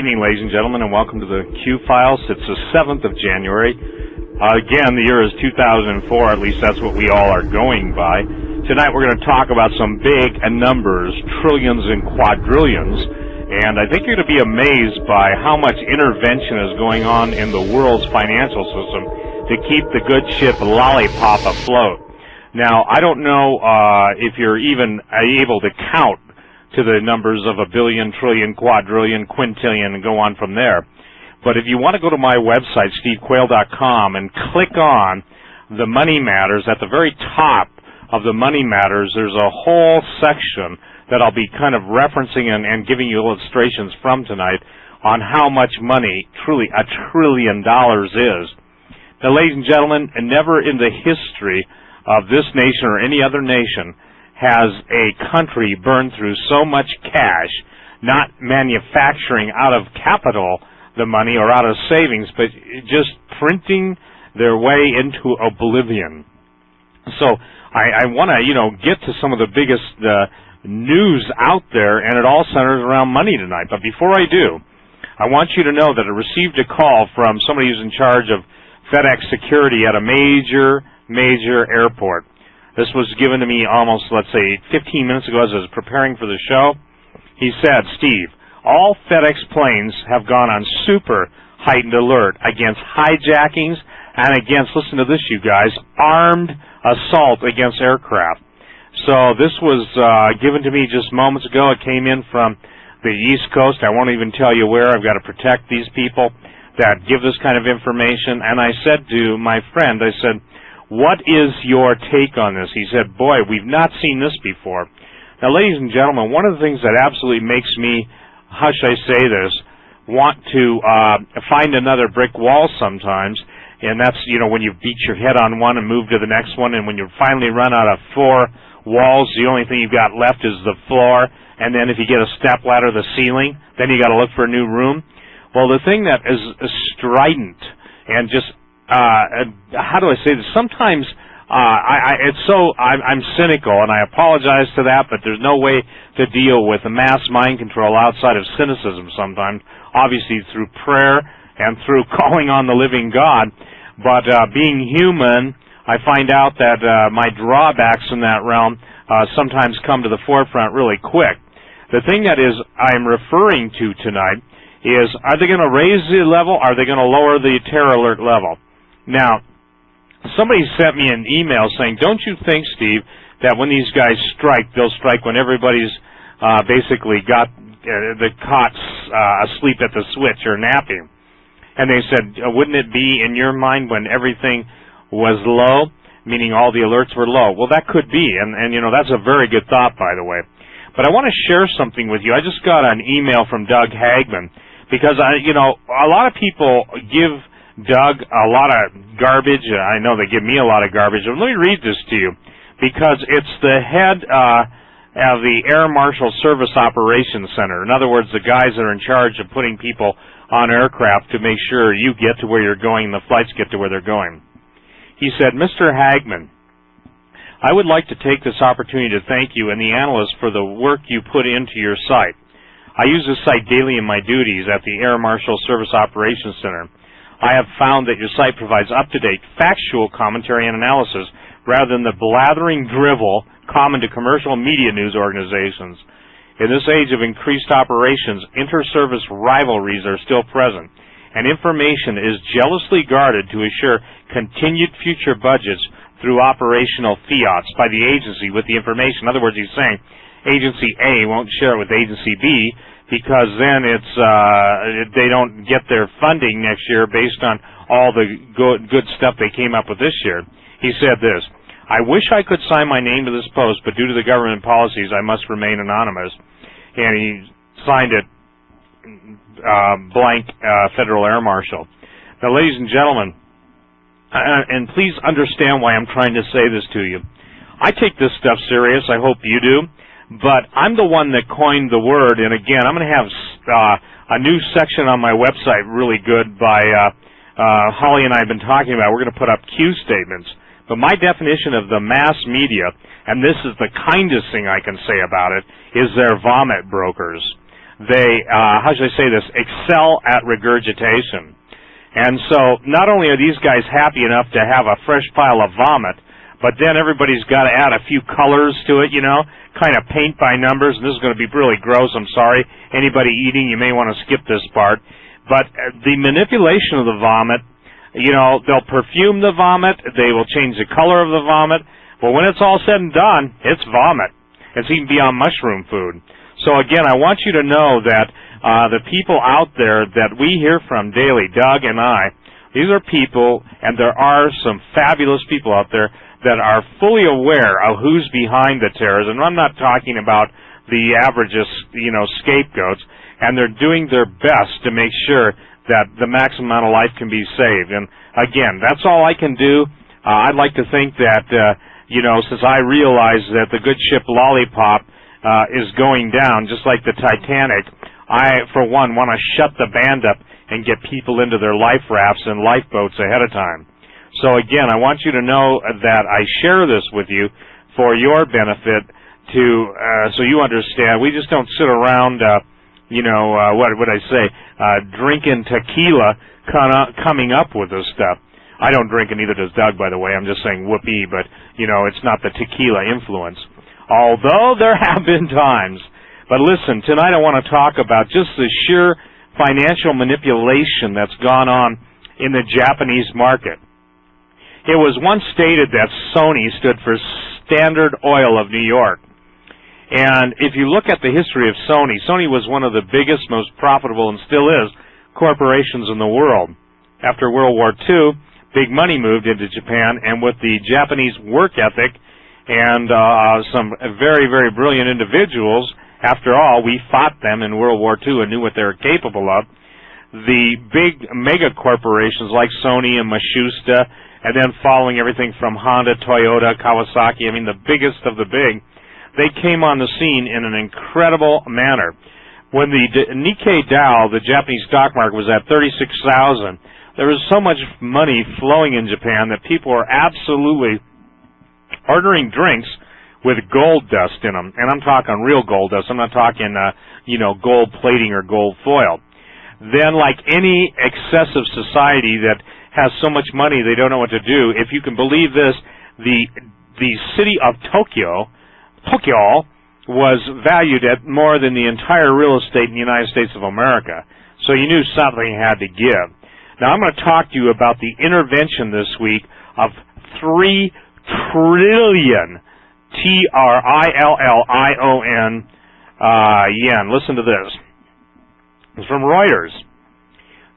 evening, ladies and gentlemen, and welcome to the Q-Files. It's the 7th of January. Again, the year is 2004, at least that's what we all are going by. Tonight we're going to talk about some big numbers, trillions and quadrillions, and I think you're going to be amazed by how much intervention is going on in the world's financial system to keep the good ship LOLLIPOP afloat. Now, I don't know if you're even able to count to the numbers of a billion, trillion, quadrillion, quintillion, and go on from there. But if you want to go to my website, stevequayle.com, and click on the Money Matters, at the very top of the Money Matters, there's a whole section that I'll be kind of referencing and giving you illustrations from tonight on how much money, truly, $1 trillion is. Now, ladies and gentlemen, never in the history of this nation or any other nation has a country burned through so much cash, not manufacturing out of capital the money or out of savings, but just printing their way into oblivion. So I want to, get to some of the biggest news out there, and it all centers around money tonight. But before I do, I want you to know that I received a call from somebody who's in charge of FedEx security at a major airport. This was given to me almost, let's say, 15 minutes ago as I was preparing for the show. He said, Steve, all FedEx planes have gone on super heightened alert against hijackings and against, listen to this, you guys, armed assault against aircraft. So this was given to me just moments ago. It came in from the East Coast. I won't even tell you where. I've got to protect these people that give this kind of information. And I said to my friend, I said, what is your take on this? He said, boy, we've not seen this before. Now, ladies and gentlemen, one of the things that absolutely makes me, how should I say this, want to find another brick wall sometimes, and that's, when you beat your head on one and move to the next one, and when you finally run out of 4 walls, the only thing you've got left is the floor, and then if you get a step ladder, the ceiling, then you got to look for a new room. Well, the thing that is strident and just how do I say this? Sometimes I'm cynical, and I apologize to that, but there's no way to deal with mass mind control outside of cynicism sometimes, obviously through prayer and through calling on the living God. But being human, I find out that my drawbacks in that realm sometimes come to the forefront really quick. The thing that is I'm referring to tonight is, are they going to raise the level? Are they going to lower the terror alert level? Now, somebody sent me an email saying, don't you think, Steve, that when these guys strike, they'll strike when everybody's basically got the cots asleep at the switch or napping? And they said, wouldn't it be in your mind when everything was low, meaning all the alerts were low? Well, that could be, and that's a very good thought, by the way. But I want to share something with you. I just got an email from Doug Hagman, because a lot of people give Doug a lot of garbage. I know they give me a lot of garbage. But let me read this to you, because it's the head of the Air Marshal Service Operations Center. In other words, the guys that are in charge of putting people on aircraft to make sure you get to where you're going and the flights get to where they're going. He said, Mr. Hagman, I would like to take this opportunity to thank you and the analysts for the work you put into your site. I use this site daily in my duties at the Air Marshal Service Operations Center. I have found that your site provides up-to-date, factual commentary and analysis rather than the blathering drivel common to commercial media news organizations. In this age of increased operations, inter-service rivalries are still present, and information is jealously guarded to assure continued future budgets through operational fiats by the agency with the information. In other words, he's saying Agency A won't share it with Agency B, because then it's they don't get their funding next year based on all the good stuff they came up with this year. He said this, I wish I could sign my name to this post, but due to the government policies, I must remain anonymous. And he signed it blank Federal Air Marshal. Now, ladies and gentlemen, and please understand why I'm trying to say this to you. I take this stuff serious. I hope you do. But I'm the one that coined the word, and again, I'm going to have a new section on my website, really good, by Holly and I have been talking about. We're going to put up Q statements. But my definition of the mass media, and this is the kindest thing I can say about it, is they're vomit brokers. they, how should I say this, excel at regurgitation. And so not only are these guys happy enough to have a fresh pile of vomit, but then everybody's got to add a few colors to it, kind of paint by numbers, and this is going to be really gross, I'm sorry. Anybody eating, you may want to skip this part. But the manipulation of the vomit, they'll perfume the vomit, they will change the color of the vomit, but when it's all said and done, it's vomit. It's even beyond mushroom food. So again, I want you to know that the people out there that we hear from daily, Doug and I, these are people, and there are some fabulous people out there that are fully aware of who's behind the terrorism. And I'm not talking about the average, scapegoats, and they're doing their best to make sure that the maximum amount of life can be saved. And again, that's all I can do. I'd like to think that, since I realize that the good ship Lollipop is going down, just like the Titanic, I, for one, want to shut the band up and get people into their life rafts and lifeboats ahead of time. So again, I want you to know that I share this with you for your benefit so you understand. We just don't sit around, what would I say, drinking tequila coming up with this stuff. I don't drink, and neither does Doug, by the way. I'm just saying whoopee, but, it's not the tequila influence. Although there have been times. But listen, tonight I want to talk about just the sheer financial manipulation that's gone on in the Japanese market. It was once stated that Sony stood for Standard Oil of New York. And if you look at the history of Sony, Sony was one of the biggest, most profitable, and still is, corporations in the world. After World War II, big money moved into Japan, and with the Japanese work ethic and some very, very brilliant individuals, after all, we fought them in World War II and knew what they were capable of, the big mega corporations like Sony and Matsushita, and then following everything from Honda, Toyota, Kawasaki, the biggest of the big, they came on the scene in an incredible manner. When the Nikkei Dow, the Japanese stock market, was at 36,000, there was so much money flowing in Japan that people were absolutely ordering drinks with gold dust in them. And I'm talking real gold dust. I'm not talking, gold plating or gold foil. Then, like any excessive society that has so much money they don't know what to do, if you can believe this, the city of Tokyo was valued at more than the entire real estate in the United States of America. So you knew something had to give. Now I'm going to talk to you about the intervention this week of 3 trillion, T-R-I-L-L-I-O-N, yen. Listen to this. It's from Reuters.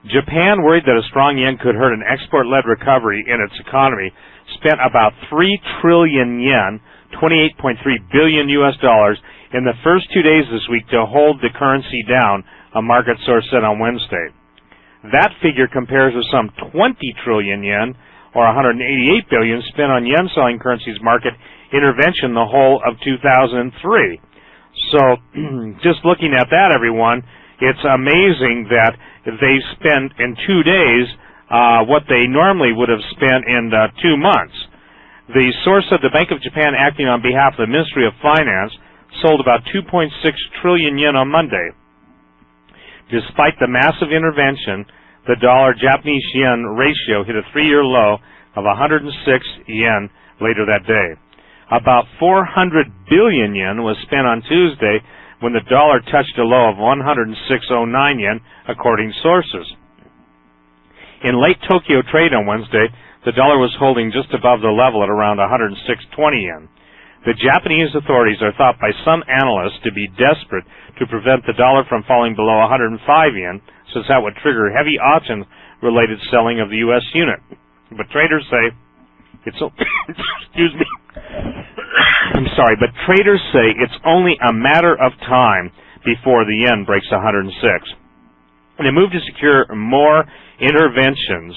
Japan, worried that a strong yen could hurt an export-led recovery in its economy, spent about 3 trillion yen, $28.3 billion US dollars, in the first 2 days this week to hold the currency down, a market source said on Wednesday. That figure compares with some 20 trillion yen, or 188 billion, spent on yen-selling currencies market intervention the whole of 2003. So, just looking at that, everyone, it's amazing that they spent in 2 days what they normally would have spent in 2 months. The source of the Bank of Japan, acting on behalf of the Ministry of Finance, sold about 2.6 trillion yen on Monday. Despite the massive intervention, the dollar-Japanese yen ratio hit a 3-year low of 106 yen later that day. About 400 billion yen was spent on Tuesday when the dollar touched a low of 106.09 yen, according to sources. In late Tokyo trade on Wednesday, the dollar was holding just above the level at around 106.20 yen. The Japanese authorities are thought by some analysts to be desperate to prevent the dollar from falling below 105 yen, since that would trigger heavy option-related selling of the U.S. unit. But traders say it's excuse me. I'm sorry, but traders say it's only a matter of time before the yen breaks 106. In a move to secure more interventions,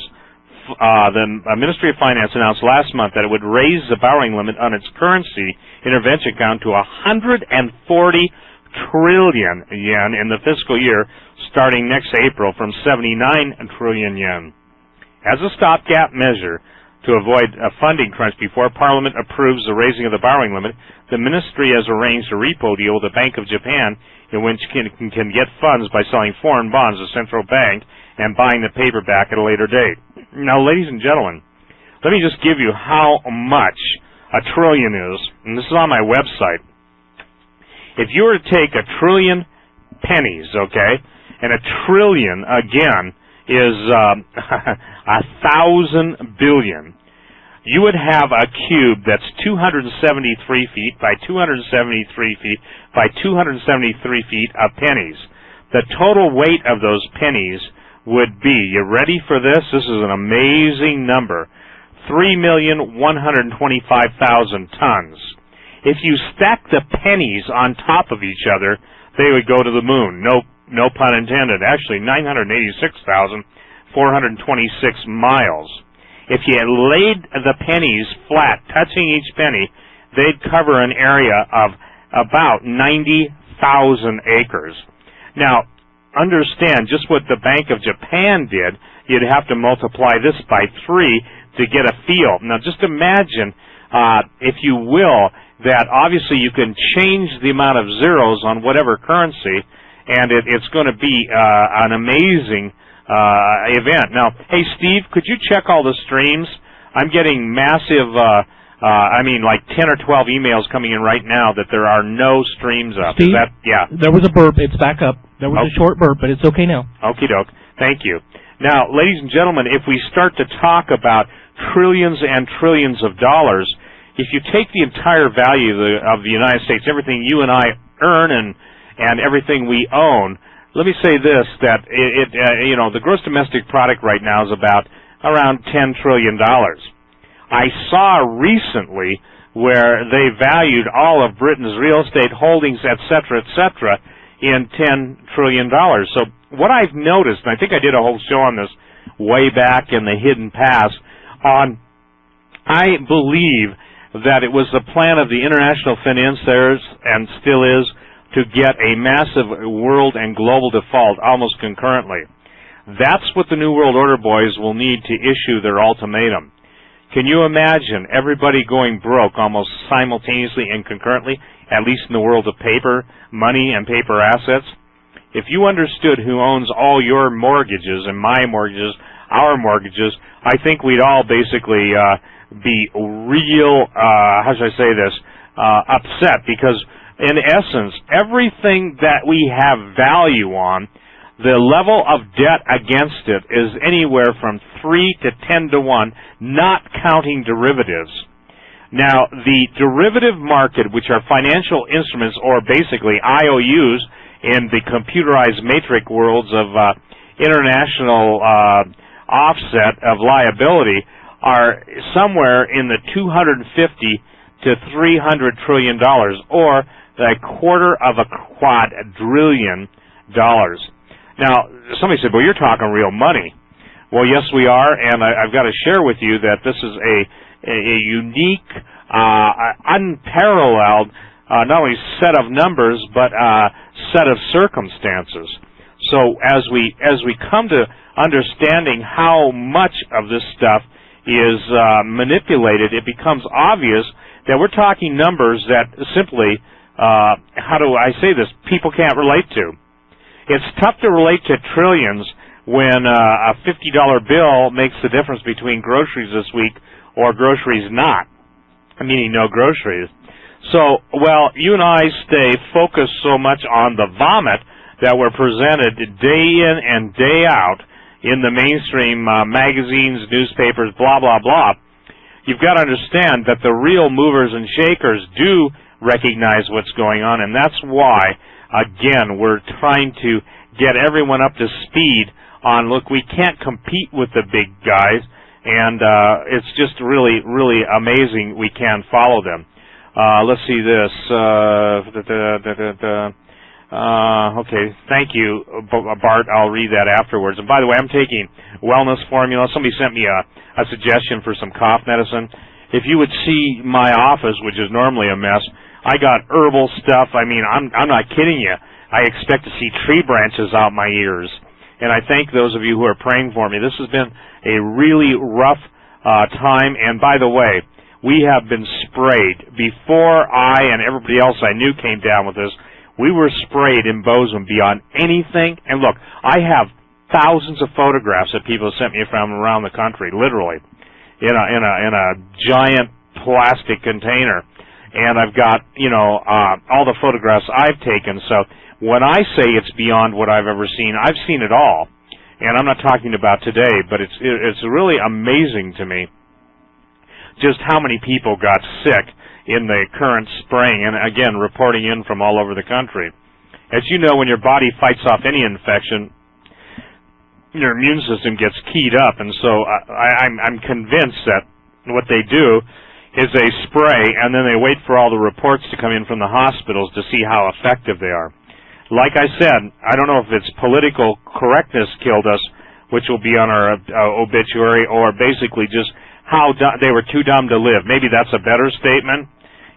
the Ministry of Finance announced last month that it would raise the borrowing limit on its currency intervention account to 140 trillion yen in the fiscal year starting next April from 79 trillion yen. As a stopgap measure, to avoid a funding crunch before Parliament approves the raising of the borrowing limit, the Ministry has arranged a repo deal with the Bank of Japan in which can get funds by selling foreign bonds to central bank and buying the paper back at a later date. Now, ladies and gentlemen, let me just give you how much a trillion is, and this is on my website. If you were to take a trillion pennies, okay, and a trillion, again, is 1,000 billion, you would have a cube that's 273 feet by 273 feet by 273 feet of pennies. The total weight of those pennies would be, you ready for this? This is an amazing number, 3,125,000 tons. If you stack the pennies on top of each other, they would go to the moon. No pun intended. Actually, 986,426 miles. If you laid the pennies flat, touching each penny, they'd cover an area of about 90,000 acres. Now, understand just what the Bank of Japan did. You'd have to multiply this by 3 to get a feel. Now, just imagine, if you will, that obviously you can change the amount of zeros on whatever currency, and it's going to be an amazing event. Now, hey, Steve, could you check all the streams? I'm getting massive, like 10 or 12 emails coming in right now that there are no streams up. Steve, yeah. There was a burp. It's back up. There was a short burp, but it's okay now. Okie doke. Thank you. Now, ladies and gentlemen, if we start to talk about trillions and trillions of dollars, if you take the entire value of the United States, everything you and I earn and everything we own, let me say this, that the gross domestic product right now is about around $10 trillion. I saw recently where they valued all of Britain's real estate holdings, et cetera, in $10 trillion. So what I've noticed, and I think I did a whole show on this way back in the hidden past, I believe that it was the plan of the international financiers, and still is, to get a massive world and global default almost concurrently. That's what the New World Order boys will need to issue their ultimatum. Can you imagine everybody going broke almost simultaneously and concurrently, at least in the world of paper money and paper assets? If you understood who owns all your mortgages and my mortgages, our mortgages, I think we'd all basically be real, upset, because in essence, everything that we have value on, the level of debt against it is anywhere from 3 to 10 to 1, not counting derivatives. Now, the derivative market, which are financial instruments, or basically IOUs in the computerized matrix worlds of international offset of liability, are somewhere in the $250 to $300 trillion, or a quarter of a quadrillion dollars. Now, somebody said, well, you're talking real money. Well, yes, we are, and I've got to share with you that this is a unique, unparalleled, not only set of numbers, but set of circumstances. So as we come to understanding how much of this stuff is manipulated, it becomes obvious that we're talking numbers that simply, how do I say this, people can't relate to. It's tough to relate to trillions when a $50 bill makes the difference between groceries this week or groceries not, meaning no groceries. So, well, you and I stay focused so much on the vomit that we're presented day in and day out in the mainstream magazines, newspapers, blah, blah, blah. You've got to understand that the real movers and shakers do recognize what's going on, and that's why, again, we're trying to get everyone up to speed on, look, we can't compete with the big guys, and it's just really, really amazing we can follow them. Let's see this. Okay, thank you, Bart. I'll read that afterwards. And by the way, I'm taking wellness formula. Somebody sent me a suggestion for some cough medicine. If you would see my office, which is normally a mess, I got herbal stuff. I mean, I'm not kidding you. I expect to see tree branches out my ears. And I thank those of you who are praying for me. This has been a really rough time. And by the way, we have been sprayed. Before I and everybody else I knew came down with this, we were sprayed in Bozeman beyond anything. And look, I have thousands of photographs that people have sent me from around the country, literally, in a giant plastic container. And I've got, all the photographs I've taken. So when I say it's beyond what I've ever seen, I've seen it all. And I'm not talking about today, but it's really amazing to me just how many people got sick in the current spraying, and again, reporting in from all over the country. As you know, when your body fights off any infection, your immune system gets keyed up, and so I'm convinced that what they do is they spray, and then they wait for all the reports to come in from the hospitals to see how effective they are. Like I said, I don't know if it's political correctness killed us, which will be on our obituary, or basically just how they were too dumb to live. Maybe that's a better statement.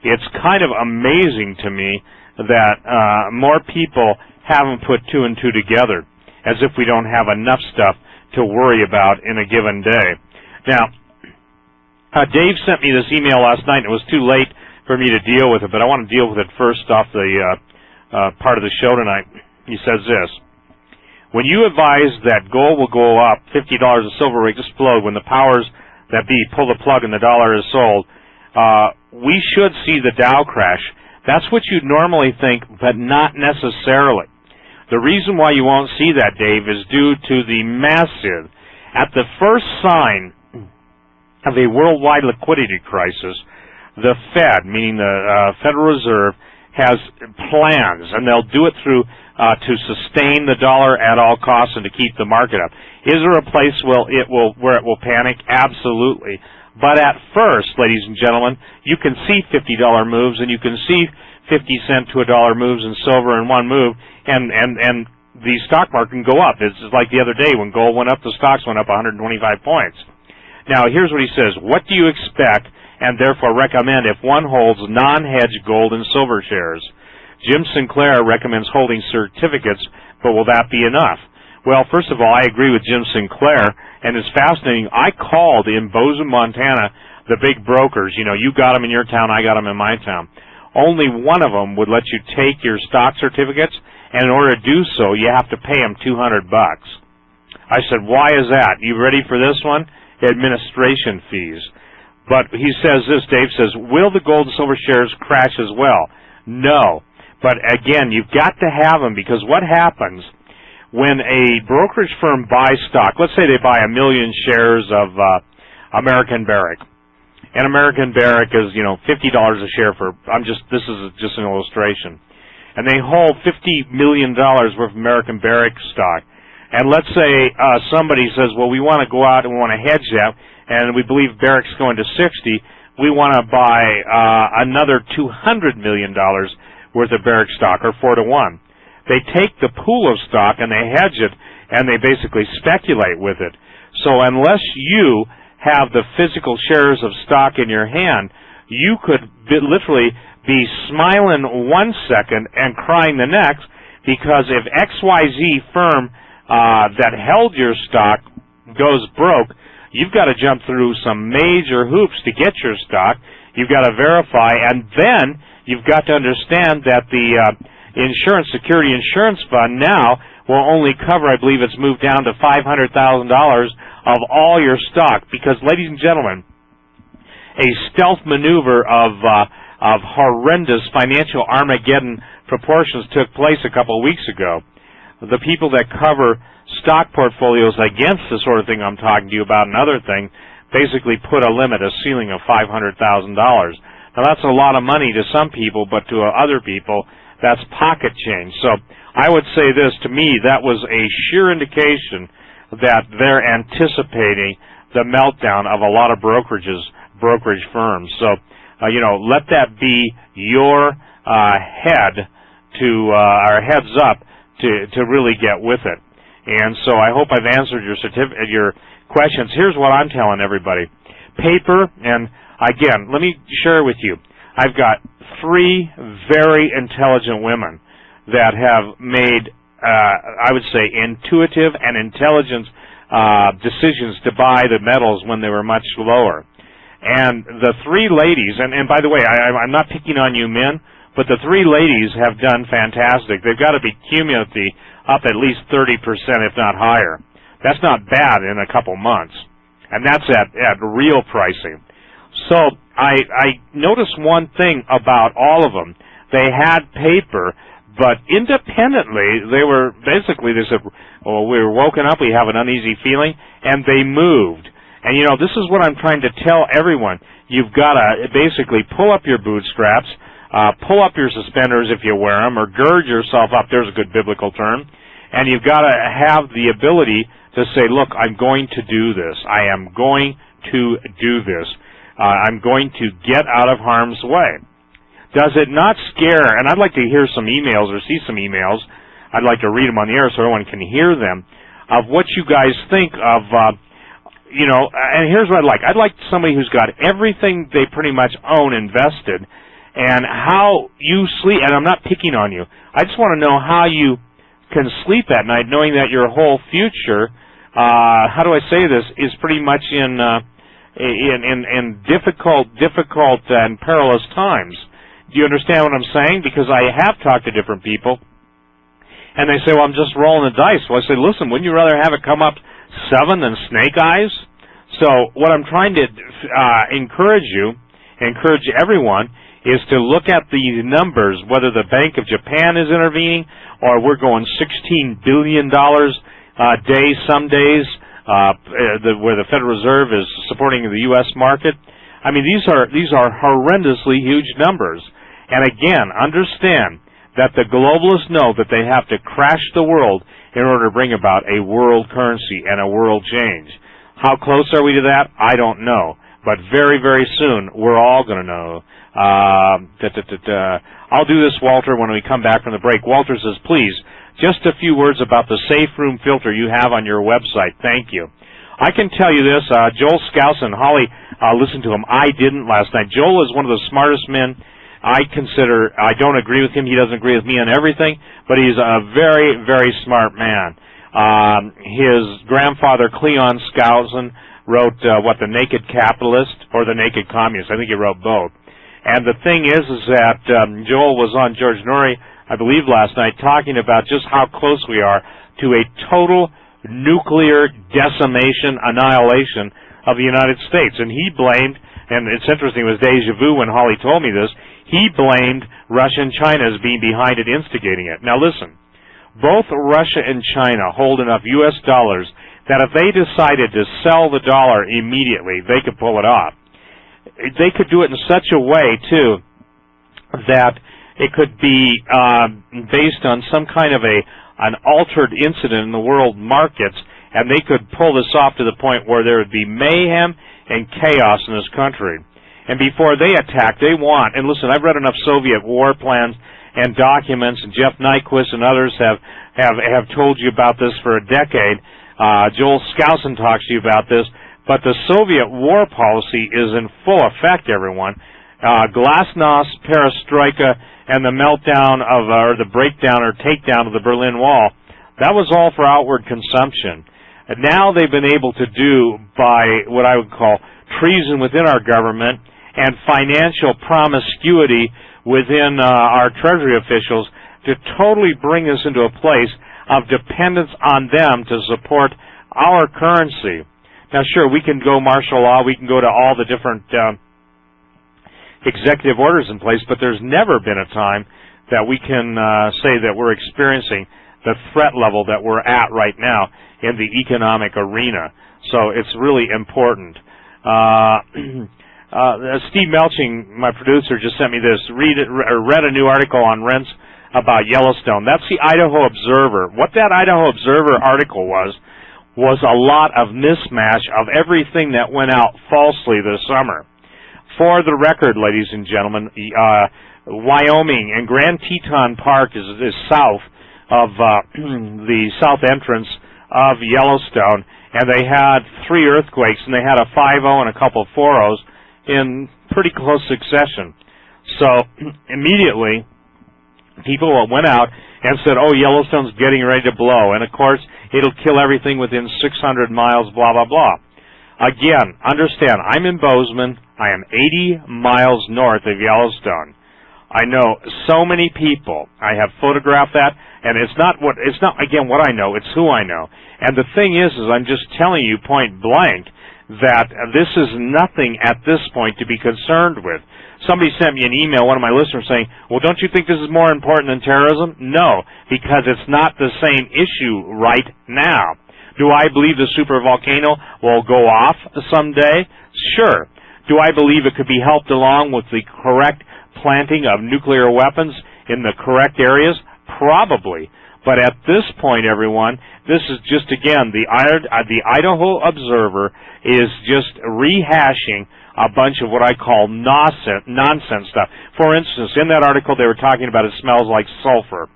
It's kind of amazing to me that more people haven't put two and two together, as if we don't have enough stuff to worry about in a given day. Now, Dave sent me this email last night, and it was too late for me to deal with it, but I want to deal with it first off the part of the show tonight. He says this: when you advise that gold will go up, $50 and silver will explode when the powers that be pull the plug and the dollar is sold, we should see the Dow crash. That's what you'd normally think, but not necessarily. The reason why you won't see that, Dave, is due to the massive, at the first sign of a worldwide liquidity crisis, the Fed, meaning the Federal Reserve, has plans, and they'll do it through to sustain the dollar at all costs and to keep the market up. Is there a place where it will panic? Absolutely. But at first, ladies and gentlemen, you can see $50 moves, and you can see 50 cent to $1 moves in silver in one move, and the stock market can go up. It's like the other day when gold went up, the stocks went up 125 points. Now, here's what he says: what do you expect and therefore recommend if one holds non-hedged gold and silver shares? Jim Sinclair recommends holding certificates, but will that be enough? Well, first of all, I agree with Jim Sinclair, and it's fascinating. I called in Bozeman, Montana, the big brokers. You got them in your town, I got them in my town. Only one of them would let you take your stock certificates, and in order to do so, you have to pay them $200. I said, why is that? You ready for this one? Administration fees. But he says this, Dave says, will the gold and silver shares crash as well? No. But again, you've got to have them, because what happens when a brokerage firm buys stock? Let's say they buy 1 million shares of American Barrick. And American Barrick is, $50 a share for, this is just an illustration. And they hold $50 million worth of American Barrick stock. And let's say somebody says, well, we want to go out and we want to hedge that, and we believe Barrick's going to 60. We want to buy another $200 million worth of Barrick stock, or 4-to-1. They take the pool of stock and they hedge it, and they basically speculate with it. So unless you have the physical shares of stock in your hand, you could literally be smiling one second and crying the next, because if XYZ firm that held your stock goes broke, you've got to jump through some major hoops to get your stock. You've got to verify, and then you've got to understand that the Security Insurance Fund now will only cover, I believe it's moved down to $500,000 of all your stock, because, ladies and gentlemen, a stealth maneuver of horrendous financial Armageddon proportions took place a couple of weeks ago. The people that cover stock portfolios against the sort of thing I'm talking to you about, another thing, basically put a limit, a ceiling of $500,000. Now, that's a lot of money to some people, but to other people, that's pocket change. So I would say this: to me, that was a sheer indication that they're anticipating the meltdown of a lot of brokerage firms. So, let that be your heads up to really get with it. And so I hope I've answered your questions. Here's what I'm telling everybody. Paper, and again, let me share with you. I've got 3 very intelligent women that have made, I would say, intuitive and intelligent decisions to buy the metals when they were much lower. And the three ladies, and by the way, I'm not picking on you men, but the three ladies have done fantastic. They've got to be cumulatively up at least 30%, if not higher. That's not bad in a couple months. And that's at real pricing. So I noticed one thing about all of them. They had paper, but independently, they said, well, we were woken up, we have an uneasy feeling, and they moved. And, you know, this is what I'm trying to tell everyone. You've got to basically pull up your bootstraps, pull up your suspenders if you wear them, or gird yourself up. There's a good biblical term. And you've got to have the ability to say, look, I'm going to do this. I am going to do this. I'm going to get out of harm's way. Does it not scare, and I'd like to hear some emails or see some emails, I'd like to read them on the air so everyone can hear them, of what you guys think of, you know, and here's what I'd like. I'd like somebody who's got everything they pretty much own invested, and how you sleep, and I'm not picking on you. I just want to know how you can sleep at night knowing that your whole future, how do I say this, is pretty much in difficult and perilous times. Do you understand what I'm saying? Because I have talked to different people, and they say, well, I'm just rolling the dice. Well, I say, listen, wouldn't you rather have it come up 7 than snake eyes? So what I'm trying to encourage everyone, is to look at the numbers, whether the Bank of Japan is intervening, or we're going $16 billion a day some days, where the Federal Reserve is supporting the U.S. market. I mean, these are horrendously huge numbers. And again, understand that the globalists know that they have to crash the world in order to bring about a world currency and a world change. How close are we to that? I don't know. But very, very soon, we're all going to know. I'll do this, Walter, when we come back from the break. Walter says, please, just a few words about the safe room filter you have on your website. Thank you. I can tell you this, Joel Skousen, Holly, listened to him. I didn't last night. Joel is one of the smartest men I consider. I don't agree with him. He doesn't agree with me on everything, but he's a very, very smart man. His grandfather, Cleon Skousen, wrote, The Naked Capitalist or The Naked Communist. I think he wrote both. And the thing is that Joel was on George Noory, I believe, last night, talking about just how close we are to a total nuclear decimation, annihilation of the United States. And he blamed, and it's interesting, it was deja vu when Holly told me this, he blamed Russia and China as being behind it, instigating it. Now listen, both Russia and China hold enough U.S. dollars that if they decided to sell the dollar immediately, they could pull it off. They could do it in such a way, too, that it could be based on some kind of an altered incident in the world markets, and they could pull this off to the point where there would be mayhem and chaos in this country. And before they attack, they want, and listen, I've read enough Soviet war plans and documents, and Jeff Nyquist and others have told you about this for a decade. Joel Skousen talks to you about this. But the Soviet war policy is in full effect, everyone. Glasnost, perestroika, and the meltdown of, or the breakdown or takedown of the Berlin Wall, that was all for outward consumption. And now they've been able to do, by what I would call treason within our government and financial promiscuity within our Treasury officials, to totally bring us into a place of dependence on them to support our currency. Now, sure, we can go martial law, we can go to all the different executive orders in place, but there's never been a time that we can say that we're experiencing the threat level that we're at right now in the economic arena. So it's really important. Steve Melching, my producer, just sent me this. Read a new article on rents about Yellowstone. That's the Idaho Observer. What that Idaho Observer article was a lot of mismatch of everything that went out falsely this summer. For the record, ladies and gentlemen, Wyoming and Grand Teton Park is south of the south entrance of Yellowstone, and they had 3 earthquakes, and they had a 5.0 and a couple of 4.0s in pretty close succession. So immediately, people went out and said, oh, Yellowstone's getting ready to blow, and of course, it'll kill everything within 600 miles, blah, blah, blah. Again, understand, I'm in Bozeman. I am 80 miles north of Yellowstone. I know so many people. I have photographed that, and it's not what I know, it's who I know. And the thing is I'm just telling you point blank that this is nothing at this point to be concerned with. Somebody sent me an email, one of my listeners, saying, well, don't you think this is more important than terrorism? No, because it's not the same issue right now. Do I believe the supervolcano will go off someday? Sure. Do I believe it could be helped along with the correct planting of nuclear weapons in the correct areas? Probably. But at this point, everyone, this is just, again, the Idaho Observer is just rehashing a bunch of what I call nonsense stuff. For instance, in that article they were talking about it smells like sulfur.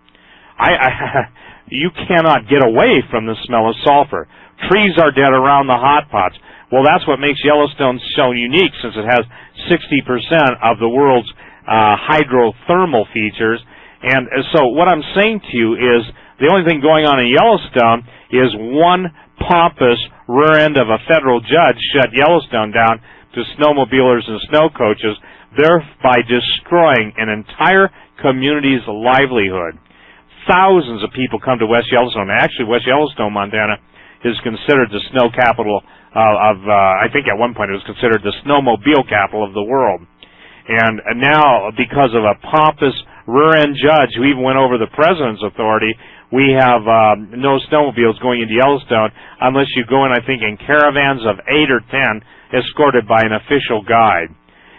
You cannot get away from the smell of sulfur. Trees are dead around the hot pots. Well, that's what makes Yellowstone so unique, since it has 60% of the world's hydrothermal features. And so what I'm saying to you is the only thing going on in Yellowstone is one pompous rear end of a federal judge shut Yellowstone down to snowmobilers and snow coaches, thereby destroying an entire community's livelihood. Thousands of people come to West Yellowstone. Actually, West Yellowstone, Montana, is considered the snow capital I think at one point it was considered the snowmobile capital of the world. And now, because of a pompous rear-end judge who even went over the president's authority, we have no snowmobiles going into Yellowstone unless you go in, I think, in caravans of 8 or 10 escorted by an official guide.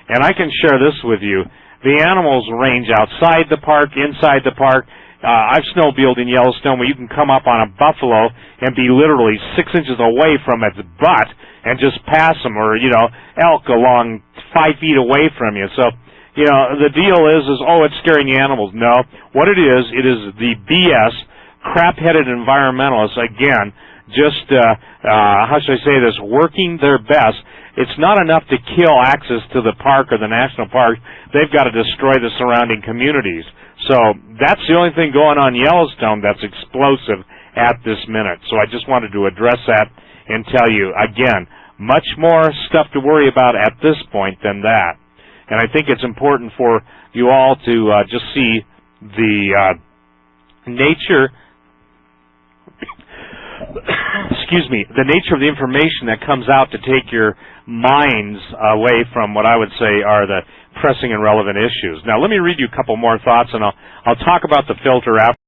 And I can share this with you. The animals range outside the park, inside the park. I've snowmobiled in Yellowstone where you can come up on a buffalo and be literally 6 inches away from its butt and just pass them, or, elk along 5 feet away from you. So, the deal is, oh, it's scaring the animals. No. What it is the BS, crap-headed environmentalists, again, just, how should I say this, working their best. It's not enough to kill access to the park or the national park. They've got to destroy the surrounding communities. So that's the only thing going on in Yellowstone that's explosive at this minute. So I just wanted to address that and tell you, again, much more stuff to worry about at this point than that. And I think it's important for you all to just see the nature the nature of the information that comes out to take your minds away from what I would say are the pressing and relevant issues. Now, let me read you a couple more thoughts, and I'll talk about the filter after.